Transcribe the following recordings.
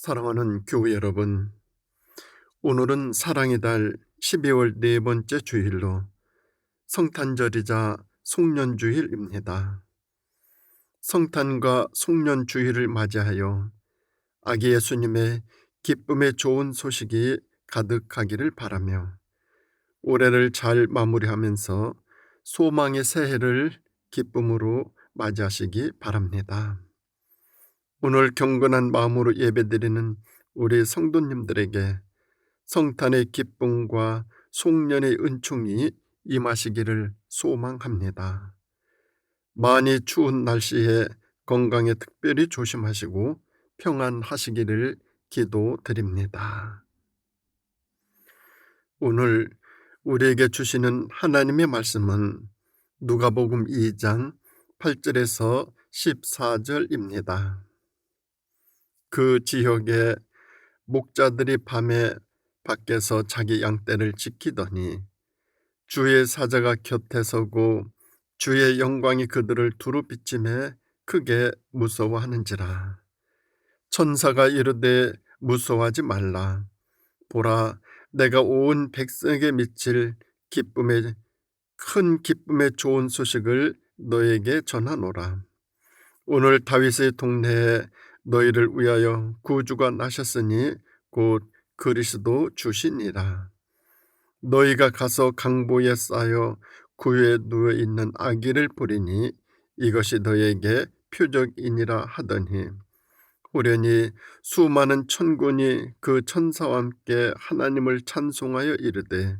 사랑하는 교회 여러분, 오늘은 사랑의 달 12월 네 번째 주일로 성탄절이자 송년주일입니다. 성탄과 송년주일을 맞이하여 아기 예수님의 기쁨의 좋은 소식이 가득하기를 바라며 올해를 잘 마무리하면서 소망의 새해를 기쁨으로 맞이하시기 바랍니다. 오늘 경건한 마음으로 예배드리는 우리 성도님들에게 성탄의 기쁨과 송년의 은총이 임하시기를 소망합니다. 많이 추운 날씨에 건강에 특별히 조심하시고 평안하시기를 기도드립니다. 오늘 우리에게 주시는 하나님의 말씀은 누가복음 2장 8절에서 14절입니다. 그 지역에 목자들이 밤에 밖에서 자기 양떼를 지키더니 주의 사자가 곁에 서고 주의 영광이 그들을 두루 비침에 크게 무서워하는지라. 천사가 이르되 무서워하지 말라. 보라, 내가 온 백성에게 미칠 큰 기쁨의 좋은 소식을 너에게 전하노라. 오늘 다윗의 동네에 너희를 위하여 구주가 나셨으니 곧 그리스도 주시니라. 너희가 가서 강보에 쌓여 구유에 누워있는 아기를 보리니 이것이 너희에게 표적이니라 하더니 호련히 수많은 천군이 그 천사와 함께 하나님을 찬송하여 이르되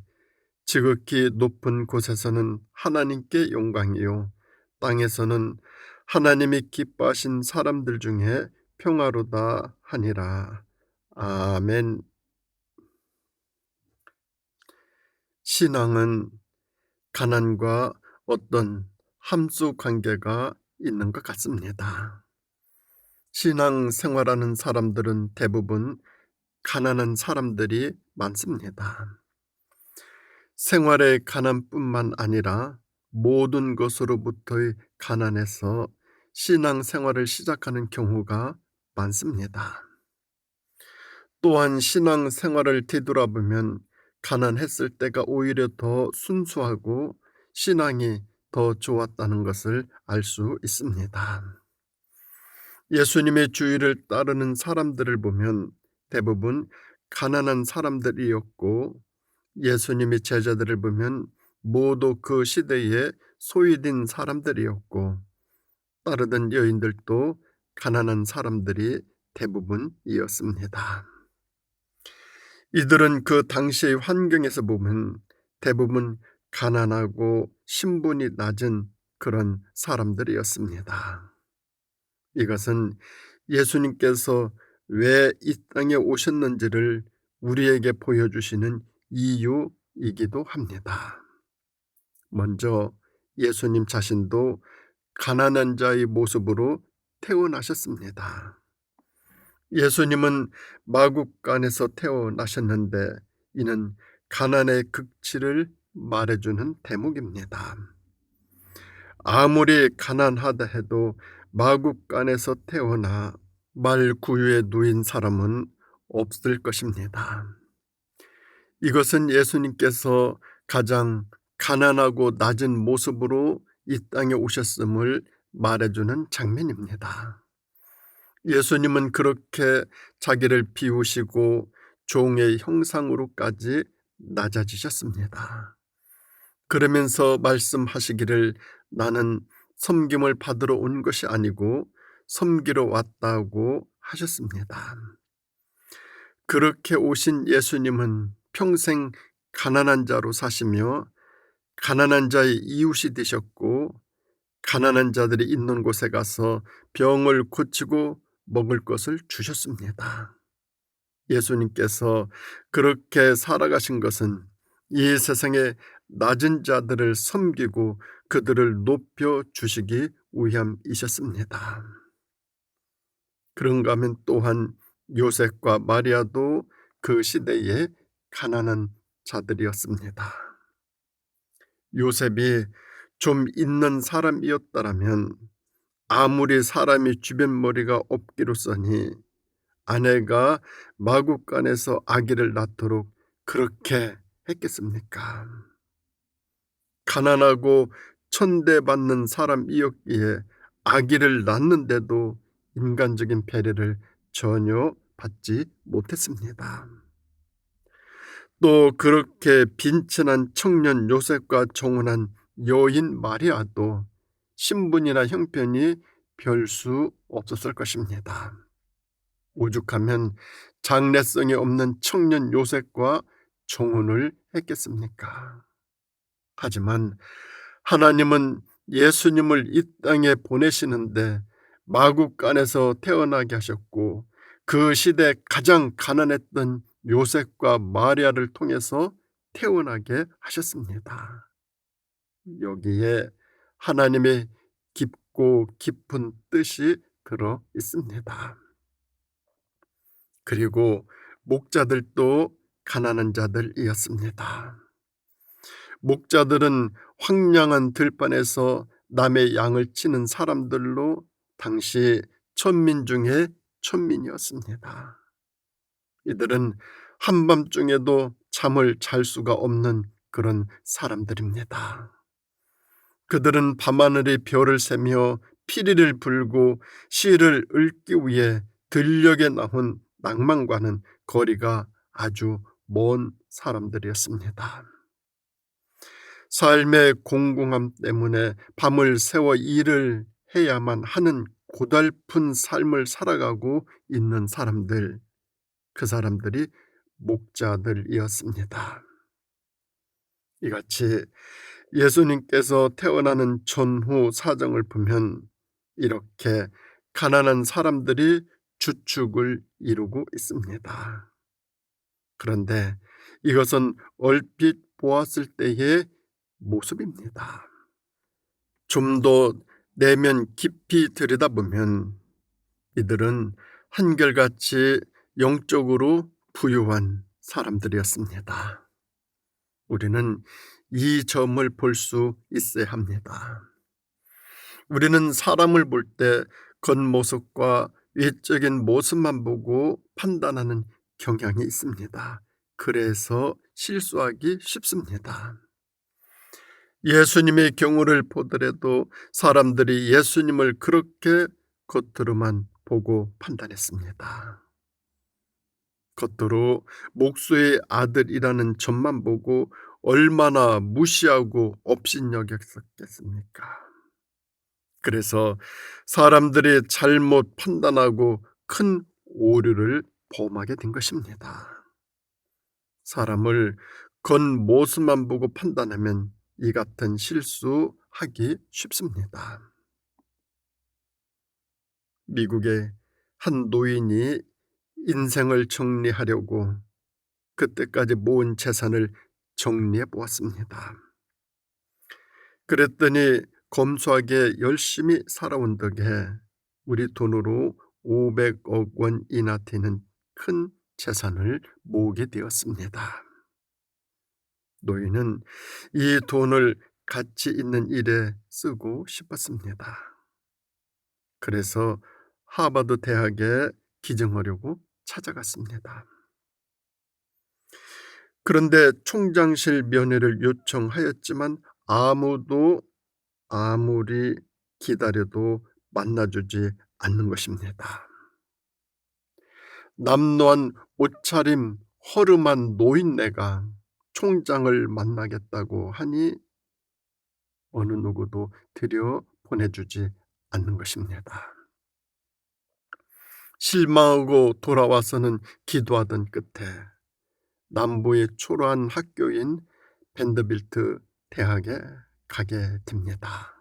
지극히 높은 곳에서는 하나님께 영광이요 땅에서는 하나님이 기뻐하신 사람들 중에 평화로다 하니라. 아멘. 신앙은 가난과 어떤 함수 관계가 있는 것 같습니다. 신앙 생활하는 사람들은 대부분 가난한 사람들이 많습니다. 생활의 가난뿐만 아니라 모든 것으로부터의 가난에서 신앙 생활을 시작하는 경우가 많습니다. 또한 신앙 생활을 뒤돌아보면 가난했을 때가 오히려 더 순수하고 신앙이 더 좋았다는 것을 알 수 있습니다. 예수님의 주의를 따르는 사람들을 보면 대부분 가난한 사람들이었고 예수님의 제자들을 보면 모두 그 시대에 소외된 사람들이었고 따르던 여인들도 가난한 사람들이 대부분이었습니다. 이들은 그 당시의 환경에서 보면 대부분 가난하고 신분이 낮은 그런 사람들이었습니다. 이것은 예수님께서 왜 이 땅에 오셨는지를 우리에게 보여주시는 이유이기도 합니다. 먼저 예수님 자신도 가난한 자의 모습으로 태어나셨습니다. 예수님은 마국간에서 태어나셨는데 이는 가난의 극치를 말해주는 대목입니다. 아무리 가난하다 해도 마국간에서 태어나 말구유에 누인 사람은 없을 것입니다. 이것은 예수님께서 가장 가난하고 낮은 모습으로 이 땅에 오셨음을 말해주는 장면입니다. 예수님은 그렇게 자기를 비우시고 종의 형상으로까지 낮아지셨습니다. 그러면서 말씀하시기를 나는 섬김을 받으러 온 것이 아니고 섬기러 왔다고 하셨습니다. 그렇게 오신 예수님은 평생 가난한 자로 사시며 가난한 자의 이웃이 되셨고 가난한 자들이 있는 곳에 가서 병을 고치고 먹을 것을 주셨습니다. 예수님께서 그렇게 살아가신 것은 이 세상의 낮은 자들을 섬기고 그들을 높여 주시기 위함이셨습니다. 그런가 하면 또한 요셉과 마리아도 그 시대에 가난한 자들이었습니다. 요셉이 좀 있는 사람이었다면 아무리 사람이 주변머리가 없기로써니 아내가 마구간에서 아기를 낳도록 그렇게 했겠습니까? 가난하고 천대받는 사람이었기에 아기를 낳는데도 인간적인 배려를 전혀 받지 못했습니다. 또 그렇게 빈천한 청년 요셉과 정혼한 여인 마리아도 신분이나 형편이 별 수 없었을 것입니다. 오죽하면 장래성이 없는 청년 요셉과 정혼을 했겠습니까? 하지만 하나님은 예수님을 이 땅에 보내시는데 마국간에서 태어나게 하셨고, 그 시대 가장 가난했던 요셉과 마리아를 통해서 태어나게 하셨습니다. 여기에 하나님의 깊고 깊은 뜻이 들어 있습니다. 그리고 목자들도 가난한 자들이었습니다. 목자들은 황량한 들판에서 남의 양을 치는 사람들로 당시 천민 중에 천민이었습니다. 이들은 한밤중에도 잠을 잘 수가 없는 그런 사람들입니다. 그들은 밤하늘의 별을 세며 피리를 불고 씨를 읊기 위해 들녘에 나온 낭만과는 거리가 아주 먼 사람들이었습니다. 삶의 공공함 때문에 밤을 새워 일을 해야만 하는 고달픈 삶을 살아가고 있는 사람들, 그 사람들이 목자들이었습니다. 이같이 예수님께서 태어나는 전후 사정을 보면 이렇게 가난한 사람들이 주축을 이루고 있습니다. 그런데 이것은 얼핏 보았을 때의 모습입니다. 좀 더 내면 깊이 들여다보면 이들은 한결같이 영적으로 부유한 사람들이었습니다. 우리는 이 점을 볼 수 있어야 합니다. 우리는 사람을 볼 때 겉모습과 외적인 모습만 보고 판단하는 경향이 있습니다. 그래서 실수하기 쉽습니다. 예수님의 경우를 보더라도 사람들이 예수님을 그렇게 겉으로만 보고 판단했습니다. 겉으로 목수의 아들이라는 점만 보고 얼마나 무시하고 업신여겼겠습니까? 그래서 사람들이 잘못 판단하고 큰 오류를 범하게 된 것입니다. 사람을 겉모습만 보고 판단하면 이 같은 실수하기 쉽습니다. 미국의 한 노인이 인생을 정리하려고 그때까지 모은 재산을 정리해 보았습니다. 그랬더니 검소하게 열심히 살아온 덕에 우리 돈으로 500억 원이나 되는 큰 재산을 모으게 되었습니다. 노인은 이 돈을 가치 있는 일에 쓰고 싶었습니다. 그래서 하버드 대학에 기증하려고 찾아갔습니다. 그런데 총장실 면회를 요청하였지만 아무도 아무리 기다려도 만나주지 않는 것입니다. 남노한 옷차림 허름한 노인네가 총장을 만나겠다고 하니 어느 누구도 들여 보내주지 않는 것입니다. 실망하고 돌아와서는 기도하던 끝에 남부의 초라한 학교인 밴더빌트 대학에 가게 됩니다.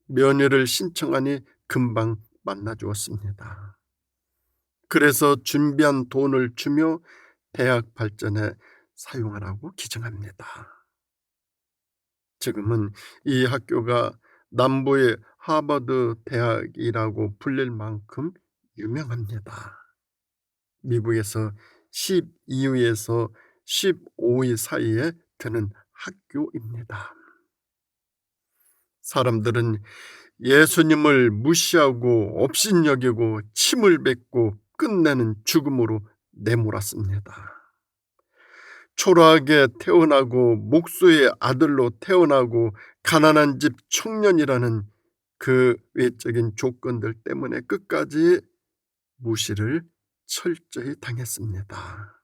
면회를 신청하니 금방 만나주었습니다. 그래서 준비한 돈을 주며 대학 발전에 사용하라고 기증합니다. 지금은 이 학교가 남부의 하버드 대학이라고 불릴 만큼 유명합니다. 미국에서 12위에서 15위 사이에 드는 학교입니다. 사람들은 예수님을 무시하고 업신여기고 침을 뱉고 끝내는 죽음으로 내몰았습니다. 초라하게 태어나고 목수의 아들로 태어나고 가난한 집 청년이라는 그 외적인 조건들 때문에 끝까지 무시를 철저히 당했습니다.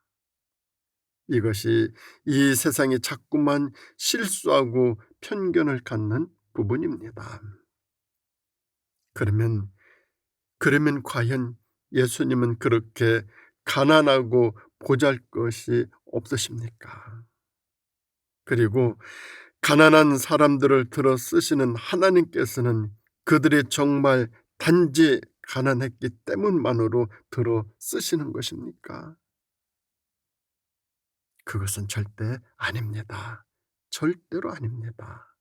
이것이 이 세상이 자꾸만 실수하고 편견을 갖는 부분입니다. 그러면 과연 예수님은 그렇게 가난하고 보잘것이 없으십니까? 그리고 가난한 사람들을 들어 쓰시는 하나님께서는 그들이 정말 단지 가난했기 때문만으로 들어 쓰시는 것입니까? 그것은 절대 아닙니다. 절대로 아닙니다.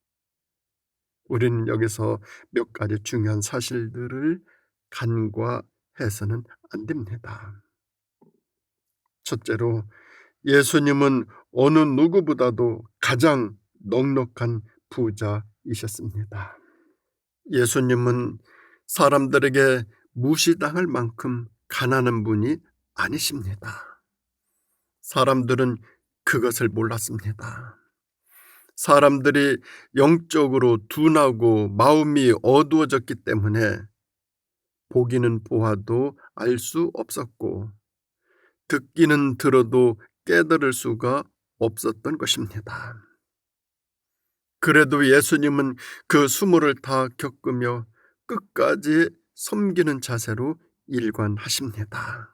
우리는 여기서 몇 가지 중요한 사실들을 간과해서는 안 됩니다. 첫째로, 예수님은 어느 누구보다도 가장 넉넉한 부자이셨습니다. 예수님은 사람들에게 무시당할 만큼 가난한 분이 아니십니다. 사람들은 그것을 몰랐습니다. 사람들이 영적으로 둔하고 마음이 어두워졌기 때문에 보기는 보아도 알 수 없었고 듣기는 들어도 깨달을 수가 없었던 것입니다. 그래도 예수님은 그 수모를 다 겪으며 끝까지 섬기는 자세로 일관하십니다.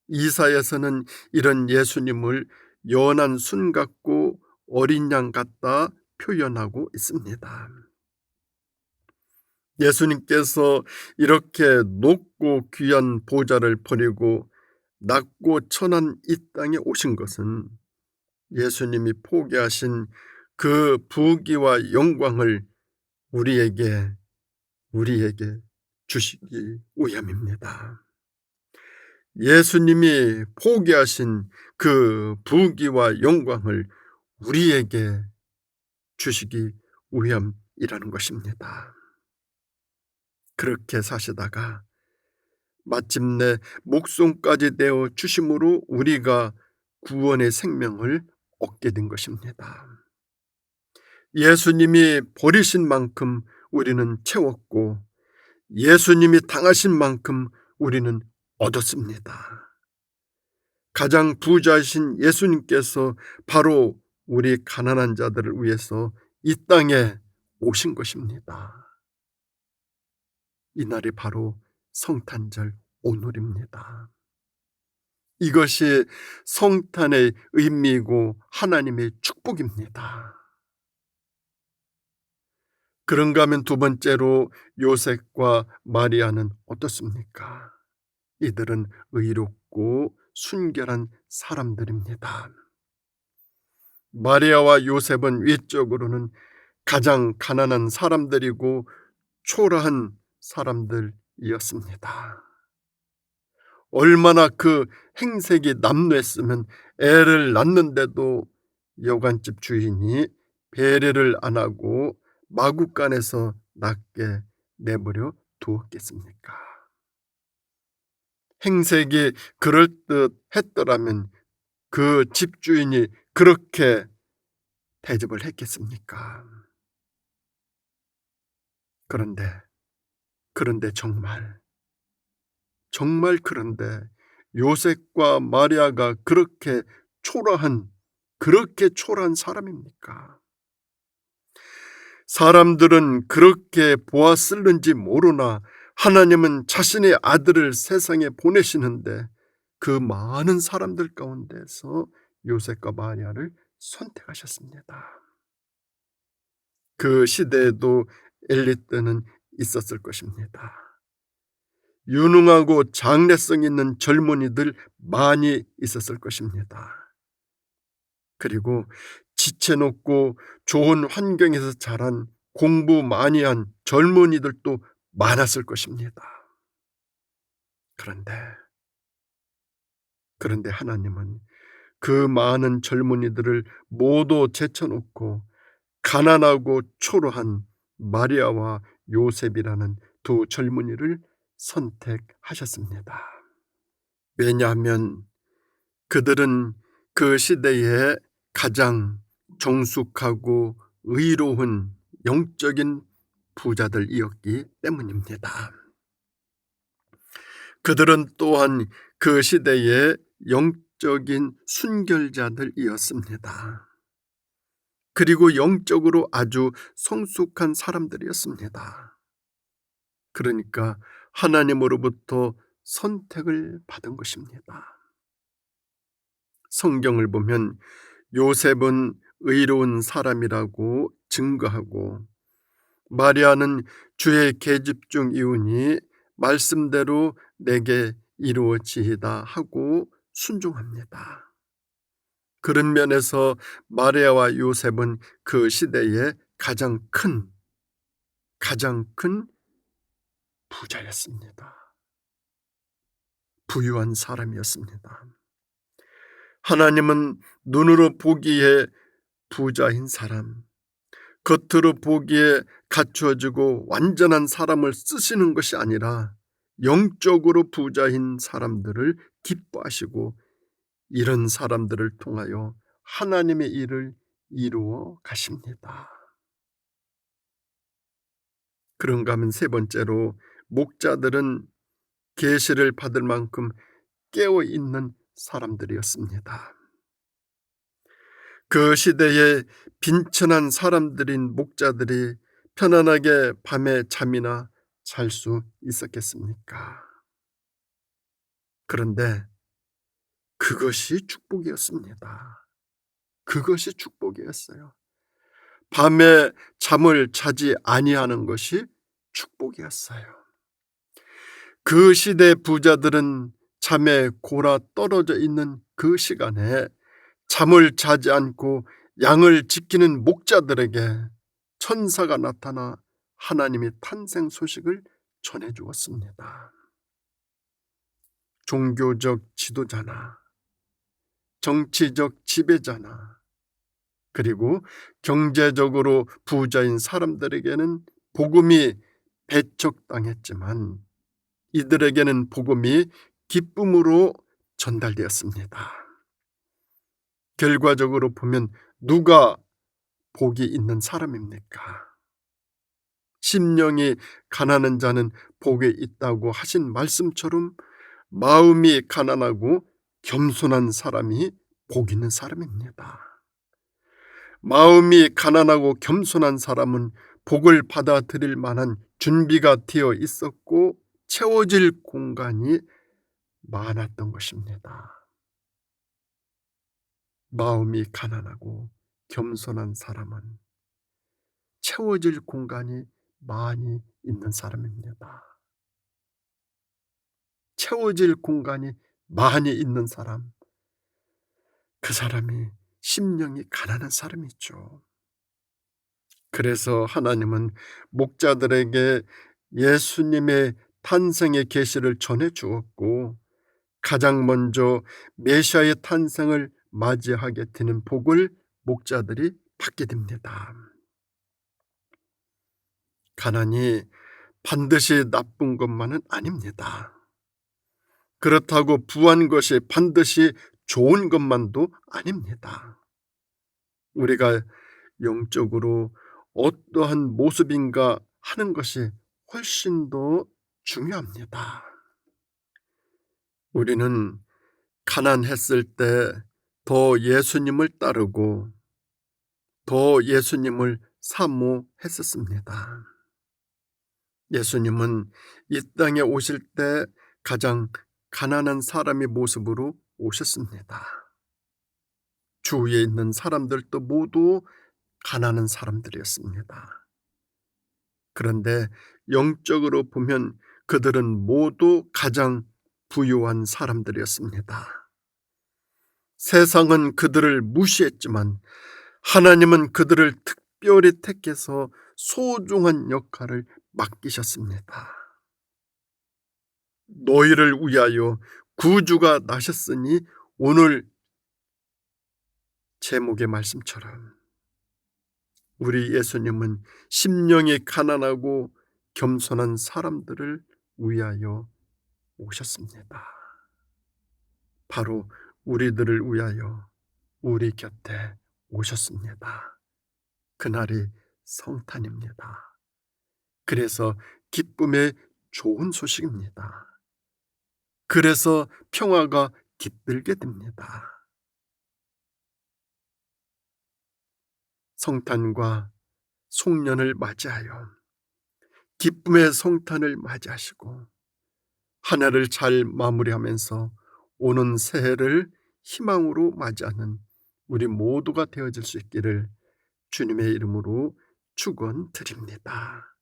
이사야서는 이런 예수님을 연한 순 같고 어린 양 같다 표현하고 있습니다. 예수님께서 이렇게 높고 귀한 보좌를 버리고 낮고 천한 이 땅에 오신 것은 예수님이 포기하신 그 부귀와 영광을 우리에게 주시기 위함입니다. 예수님이 포기하신 그 부귀와 영광을 우리에게 주시기 위함이라는 것입니다. 그렇게 사시다가 마침내 목숨까지 내어 주심으로 우리가 구원의 생명을 얻게 된 것입니다. 예수님이 버리신 만큼 우리는 채웠고 예수님이 당하신 만큼 우리는 얻었습니다. 가장 부자이신 예수님께서 바로 우리 가난한 자들을 위해서 이 땅에 오신 것입니다. 이날이 바로 성탄절 오늘입니다. 이것이 성탄의 의미이고 하나님의 축복입니다. 그런가 하면 두 번째로 요셉과 마리아는 어떻습니까? 이들은 의롭고 순결한 사람들입니다. 마리아와 요셉은 외적으로는 가장 가난한 사람들이고 초라한 사람들이었습니다. 얼마나 그 행색이 남루했으면 애를 낳는데도 여관집 주인이 배려를 안 하고 마구간에서 낳게 내버려 두었겠습니까? 행색이 그럴듯했더라면 그 집주인이 그렇게 대접을 했겠습니까? 그런데 정말 그런데 요셉과 마리아가 그렇게 초라한 사람입니까? 사람들은 그렇게 보았을는지 모르나 하나님은 자신의 아들을 세상에 보내시는데 그 많은 사람들 가운데서 요셉과 마리아를 선택하셨습니다. 그 시대에도 엘리트는 있었을 것입니다. 유능하고 장래성 있는 젊은이들 많이 있었을 것입니다. 그리고 지체높고 좋은 환경에서 자란 공부 많이 한 젊은이들도 많았을 것입니다. 그런데 하나님은 그 많은 젊은이들을 모두 제쳐놓고 가난하고 초라한 마리아와 요셉이라는 두 젊은이를 선택하셨습니다. 왜냐하면 그들은 그 시대에 가장 정숙하고 의로운 영적인 부자들이었기 때문입니다. 그들은 또한 그 시대의 영적인 순결자들이었습니다. 그리고 영적으로 아주 성숙한 사람들이었습니다. 그러니까 하나님으로부터 선택을 받은 것입니다. 성경을 보면 요셉은 의로운 사람이라고 증거하고 마리아는 주의 계집 중 이우니 말씀대로 내게 이루어지이다 하고 순종합니다. 그런 면에서 마리아와 요셉은 그 시대의 가장 큰 부자였습니다. 부유한 사람이었습니다. 하나님은 눈으로 보기에 부자인 사람, 겉으로 보기에 갖추어지고 완전한 사람을 쓰시는 것이 아니라 영적으로 부자인 사람들을 기뻐하시고 이런 사람들을 통하여 하나님의 일을 이루어 가십니다. 그런가 하면 세 번째로 목자들은 계시를 받을 만큼 깨어 있는 사람들이었습니다. 그 시대에 빈천한 사람들인 목자들이 편안하게 밤에 잠이나 잘 수 있었겠습니까? 그런데 그것이 축복이었습니다. 그것이 축복이었어요. 밤에 잠을 자지 아니하는 것이 축복이었어요. 그 시대 부자들은 잠에 골아 떨어져 있는 그 시간에 잠을 자지 않고 양을 지키는 목자들에게 천사가 나타나 하나님의 탄생 소식을 전해주었습니다. 종교적 지도자나 정치적 지배자나 그리고 경제적으로 부자인 사람들에게는 복음이 배척당했지만 이들에게는 복음이 기쁨으로 전달되었습니다. 결과적으로 보면 누가 복이 있는 사람입니까? 심령이 가난한 자는 복이 있다고 하신 말씀처럼 마음이 가난하고 겸손한 사람이 복 있는 사람입니다. 마음이 가난하고 겸손한 사람은 복을 받아들일 만한 준비가 되어 있었고 채워질 공간이 많았던 것입니다. 마음이 가난하고 겸손한 사람은 채워질 공간이 많이 있는 사람입니다. 채워질 공간이 많이 있는 사람, 그 사람이 심령이 가난한 사람이죠. 그래서 하나님은 목자들에게 예수님의 탄생의 계시를 전해 주었고 가장 먼저 메시아의 탄생을 맞이하게 되는 복을 목자들이 받게 됩니다. 가난이 반드시 나쁜 것만은 아닙니다. 그렇다고 부한 것이 반드시 좋은 것만도 아닙니다. 우리가 영적으로 어떠한 모습인가 하는 것이 훨씬 더 중요합니다. 우리는 가난했을 때 더 예수님을 따르고 더 예수님을 사모했었습니다. 예수님은 이 땅에 오실 때 가장 가난한 사람의 모습으로 오셨습니다. 주위에 있는 사람들도 모두 가난한 사람들이었습니다. 그런데 영적으로 보면 그들은 모두 가장 부유한 사람들이었습니다. 세상은 그들을 무시했지만 하나님은 그들을 특별히 택해서 소중한 역할을 맡기셨습니다. 너희를 위하여 구주가 나셨으니 오늘 제목의 말씀처럼 우리 예수님은 심령이 가난하고 겸손한 사람들을 위하여 오셨습니다. 바로 우리들을 위하여 우리 곁에 오셨습니다. 그날이 성탄입니다. 그래서 기쁨의 좋은 소식입니다. 그래서 평화가 깃들게 됩니다. 성탄과 송년을 맞이하여 기쁨의 성탄을 맞이하시고 한 해를 잘 마무리하면서 오는 새해를 희망으로 맞이하는 우리 모두가 되어질 수 있기를 주님의 이름으로 축원드립니다.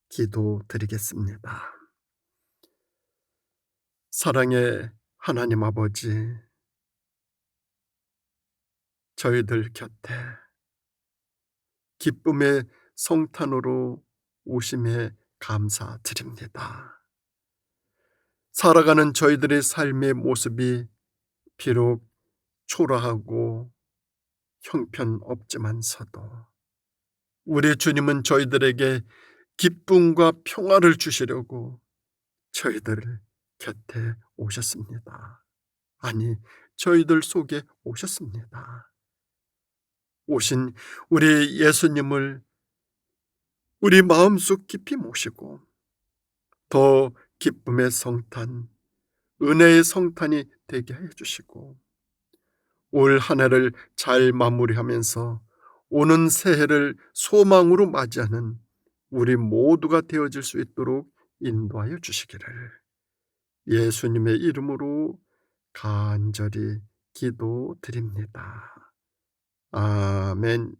기도드리겠습니다. 사랑의 하나님 아버지, 저희들 곁에 기쁨의 성탄으로 오심에 감사드립니다. 살아가는 저희들의 삶의 모습이 비록 초라하고 형편없지만서도 우리 주님은 저희들에게 기쁨과 평화를 주시려고 저희들 곁에 오셨습니다. 아니, 저희들 속에 오셨습니다. 오신 우리 예수님을 우리 마음속 깊이 모시고 더 기쁨의 성탄, 은혜의 성탄이 되게 해주시고 올 한 해를 잘 마무리하면서 오는 새해를 소망으로 맞이하는 우리 모두가 되어질 수 있도록 인도하여 주시기를 예수님의 이름으로 간절히 기도드립니다. 아멘.